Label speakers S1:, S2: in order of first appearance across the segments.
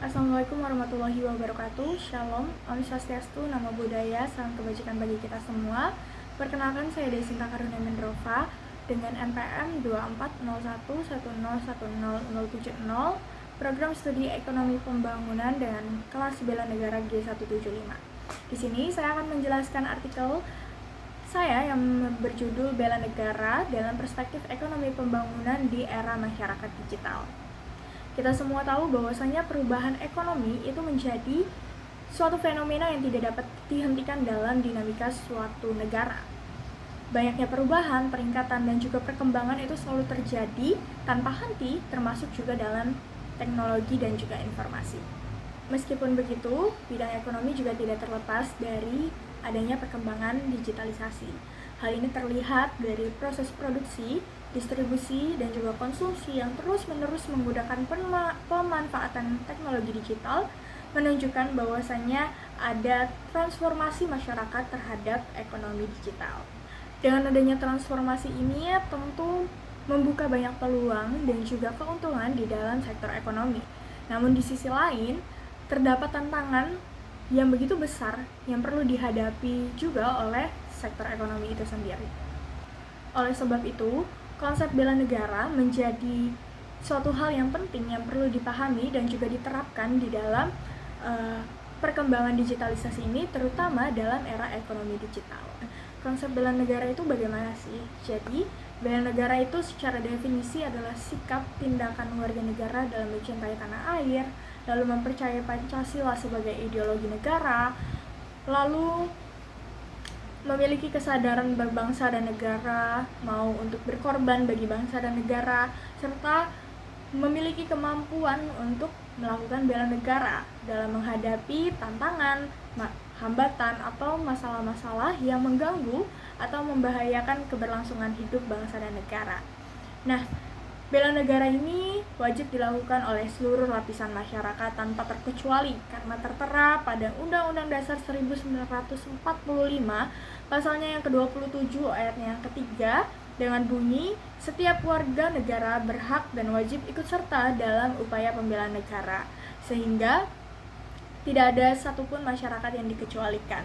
S1: Assalamualaikum warahmatullahi wabarakatuh. Shalom, Om Swastiastu, Namo Buddhaya, salam kebajikan bagi kita semua. Perkenalkan, saya Desinta Karunia Mendrova dengan NPM 2401101070, program studi ekonomi pembangunan dengan kelas bela negara G175. Di sini saya akan menjelaskan artikel saya yang berjudul Bela Negara dalam Perspektif Ekonomi Pembangunan di Era Masyarakat Digital. Kita semua tahu bahwasanya perubahan ekonomi itu menjadi suatu fenomena yang tidak dapat dihentikan dalam dinamika suatu negara. Banyaknya perubahan, peningkatan, dan juga perkembangan itu selalu terjadi tanpa henti, termasuk juga dalam teknologi dan juga informasi. Meskipun begitu, bidang ekonomi juga tidak terlepas dari adanya perkembangan digitalisasi. Hal ini terlihat dari proses produksi, distribusi, dan juga konsumsi yang terus-menerus menggunakan pemanfaatan teknologi digital, menunjukkan bahwasannya ada transformasi masyarakat terhadap ekonomi digital. Dengan adanya transformasi ini tentu membuka banyak peluang dan juga keuntungan di dalam sektor ekonomi. Namun di sisi lain, terdapat tantangan yang begitu besar yang perlu dihadapi juga oleh sektor ekonomi itu sendiri. Oleh sebab itu, konsep bela negara menjadi suatu hal yang penting yang perlu dipahami dan juga diterapkan di dalam perkembangan digitalisasi ini, terutama dalam era ekonomi digital. Konsep bela negara itu bagaimana sih? Jadi, bela negara itu secara definisi adalah sikap tindakan warga negara dalam mencintai tanah air, lalu mempercayai Pancasila sebagai ideologi negara, lalu memiliki kesadaran berbangsa dan negara, mau untuk berkorban bagi bangsa dan negara, serta memiliki kemampuan untuk melakukan bela negara dalam menghadapi tantangan, hambatan, atau masalah-masalah yang mengganggu atau membahayakan keberlangsungan hidup bangsa dan negara. Nah, bela negara ini wajib dilakukan oleh seluruh lapisan masyarakat tanpa terkecuali karena tertera pada Undang-Undang Dasar 1945 pasalnya yang ke-27 ayatnya yang ketiga dengan bunyi setiap warga negara berhak dan wajib ikut serta dalam upaya pembelaan negara, sehingga tidak ada satupun masyarakat yang dikecualikan.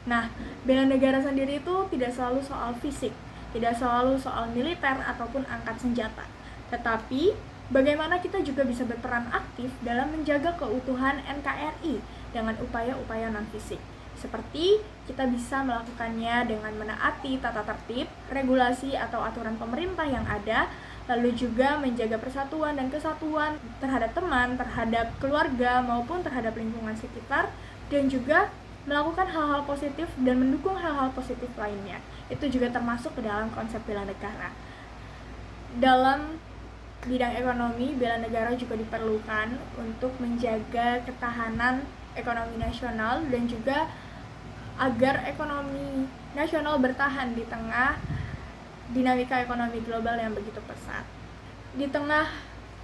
S1: Nah, bela negara sendiri itu tidak selalu soal fisik, tidak selalu soal militer ataupun angkat senjata, tetapi bagaimana kita juga bisa berperan aktif dalam menjaga keutuhan NKRI dengan upaya-upaya non-fisik. Seperti kita bisa melakukannya dengan menaati tata tertib, regulasi atau aturan pemerintah yang ada, lalu juga menjaga persatuan dan kesatuan terhadap teman, terhadap keluarga, maupun terhadap lingkungan sekitar, dan juga melakukan hal-hal positif dan mendukung hal-hal positif lainnya. Itu juga termasuk ke dalam konsep bela negara. Dalam bidang ekonomi, bela negara juga diperlukan untuk menjaga ketahanan ekonomi nasional dan juga agar ekonomi nasional bertahan di tengah dinamika ekonomi global yang begitu pesat. Di tengah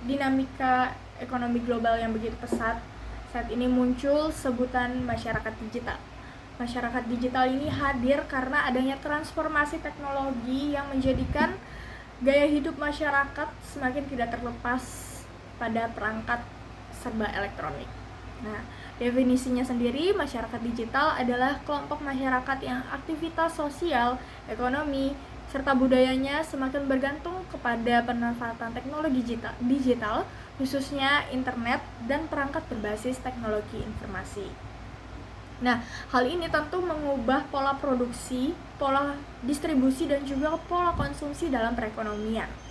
S1: dinamika ekonomi global yang begitu pesat, saat ini muncul sebutan masyarakat digital. Masyarakat digital ini hadir karena adanya transformasi teknologi yang menjadikan gaya hidup masyarakat semakin tidak terlepas pada perangkat serba elektronik. Nah, definisinya sendiri, masyarakat digital adalah kelompok masyarakat yang aktivitas sosial, ekonomi, serta budayanya semakin bergantung kepada pemanfaatan teknologi digital, khususnya internet dan perangkat berbasis teknologi informasi. Nah, hal ini tentu mengubah pola produksi, pola distribusi, dan juga pola konsumsi dalam perekonomian.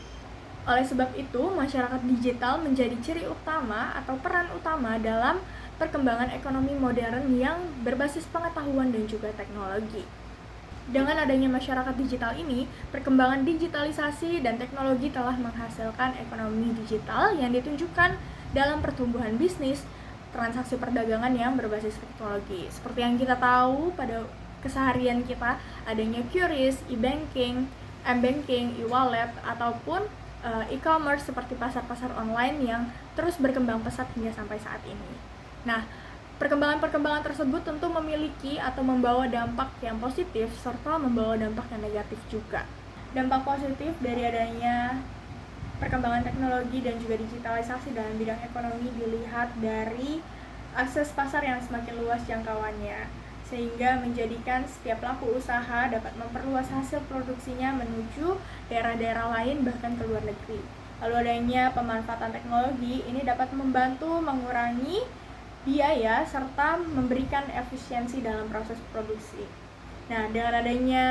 S1: Oleh sebab itu, masyarakat digital menjadi ciri utama atau peran utama dalam perkembangan ekonomi modern yang berbasis pengetahuan dan juga teknologi. Dengan adanya masyarakat digital ini, perkembangan digitalisasi dan teknologi telah menghasilkan ekonomi digital yang ditunjukkan dalam pertumbuhan bisnis, transaksi perdagangan yang berbasis teknologi. Seperti yang kita tahu pada keseharian kita, adanya QRIS, e-banking, m-banking, e-wallet, ataupun e-commerce seperti pasar-pasar online yang terus berkembang pesat hingga sampai saat ini. Nah, perkembangan-perkembangan tersebut tentu memiliki atau membawa dampak yang positif serta membawa dampak yang negatif juga. Dampak positif dari adanya perkembangan teknologi dan juga digitalisasi dalam bidang ekonomi dilihat dari akses pasar yang semakin luas jangkauannya, sehingga menjadikan setiap pelaku usaha dapat memperluas hasil produksinya menuju daerah-daerah lain bahkan ke luar negeri. Lalu adanya pemanfaatan teknologi ini dapat membantu mengurangi biaya serta memberikan efisiensi dalam proses produksi. Nah, dengan adanya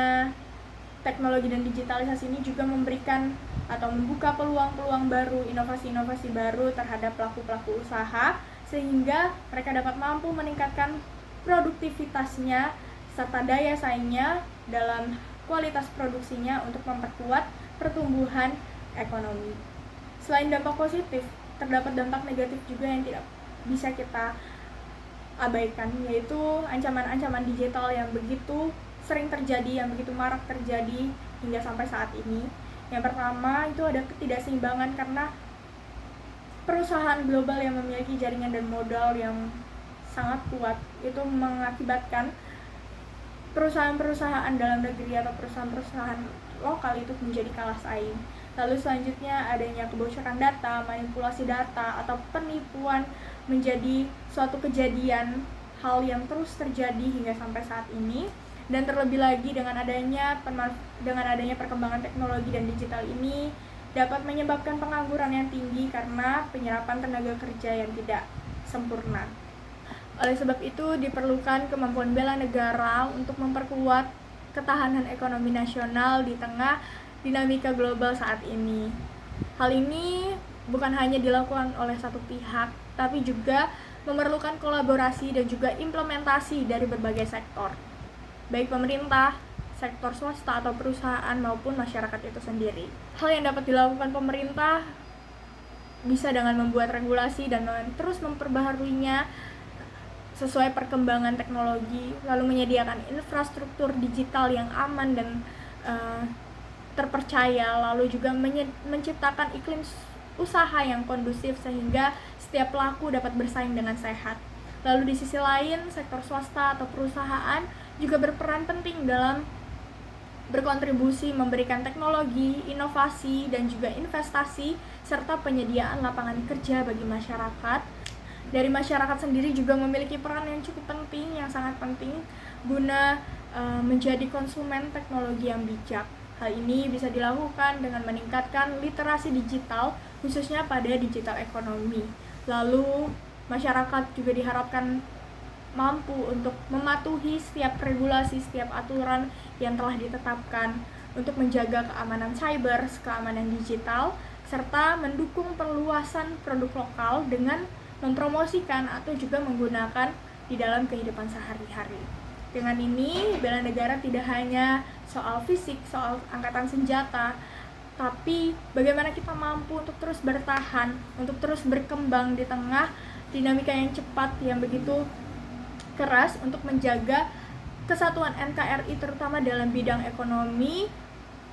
S1: teknologi dan digitalisasi ini juga memberikan atau membuka peluang-peluang baru, inovasi-inovasi baru terhadap pelaku-pelaku usaha, sehingga mereka dapat mampu meningkatkan produktivitasnya serta daya saingnya dalam kualitas produksinya untuk memperkuat pertumbuhan ekonomi. Selain dampak positif, terdapat dampak negatif juga yang tidak bisa kita abaikan, yaitu ancaman-ancaman digital yang begitu sering terjadi, yang begitu marak terjadi hingga sampai saat ini. Yang pertama itu ada ketidakseimbangan karena perusahaan global yang memiliki jaringan dan modal yang sangat kuat itu mengakibatkan perusahaan-perusahaan dalam negeri atau perusahaan-perusahaan lokal itu menjadi kalah saing. Lalu selanjutnya adanya kebocoran data, manipulasi data, atau penipuan menjadi suatu kejadian hal yang terus terjadi hingga sampai saat ini. Dan terlebih lagi dengan adanya perkembangan teknologi dan digital ini dapat menyebabkan pengangguran yang tinggi karena penyerapan tenaga kerja yang tidak sempurna. Oleh sebab itu diperlukan kemampuan bela negara untuk memperkuat ketahanan ekonomi nasional di tengah dinamika global saat ini. Hal ini bukan hanya dilakukan oleh satu pihak, tapi juga memerlukan kolaborasi dan juga implementasi dari berbagai sektor, baik pemerintah, sektor swasta atau perusahaan maupun masyarakat itu sendiri. Hal yang dapat dilakukan pemerintah bisa dengan membuat regulasi dan terus memperbaharuinya sesuai perkembangan teknologi, lalu menyediakan infrastruktur digital yang aman dan terpercaya, lalu juga menciptakan iklim usaha yang kondusif sehingga setiap pelaku dapat bersaing dengan sehat. Lalu di sisi lain, sektor swasta atau perusahaan juga berperan penting dalam berkontribusi memberikan teknologi, inovasi, dan juga investasi, serta penyediaan lapangan kerja bagi masyarakat. Dari masyarakat sendiri juga memiliki peran yang cukup penting, yang sangat penting, guna menjadi konsumen teknologi yang bijak. Hal ini bisa dilakukan dengan meningkatkan literasi digital, khususnya pada digital ekonomi. Lalu, masyarakat juga diharapkan mampu untuk mematuhi setiap regulasi, setiap aturan yang telah ditetapkan untuk menjaga keamanan cyber, keamanan digital, serta mendukung perluasan produk lokal dengan mempromosikan atau juga menggunakan di dalam kehidupan sehari-hari. Dengan ini, bela negara tidak hanya soal fisik, soal angkatan senjata, tapi bagaimana kita mampu untuk terus bertahan, untuk terus berkembang di tengah dinamika yang cepat, yang begitu keras, untuk menjaga kesatuan NKRI terutama dalam bidang ekonomi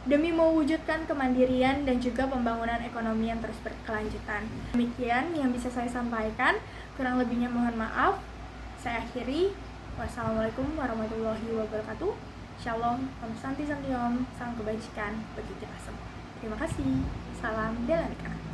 S1: demi mewujudkan kemandirian dan juga pembangunan ekonomi yang terus berkelanjutan. Demikian yang bisa saya sampaikan, kurang lebihnya mohon maaf. Saya akhiri. Wassalamualaikum warahmatullahi wabarakatuh. Shalom, Om Santi Santiom, salam kebajikan bagi kita semua. Terima kasih. Salam bela negara.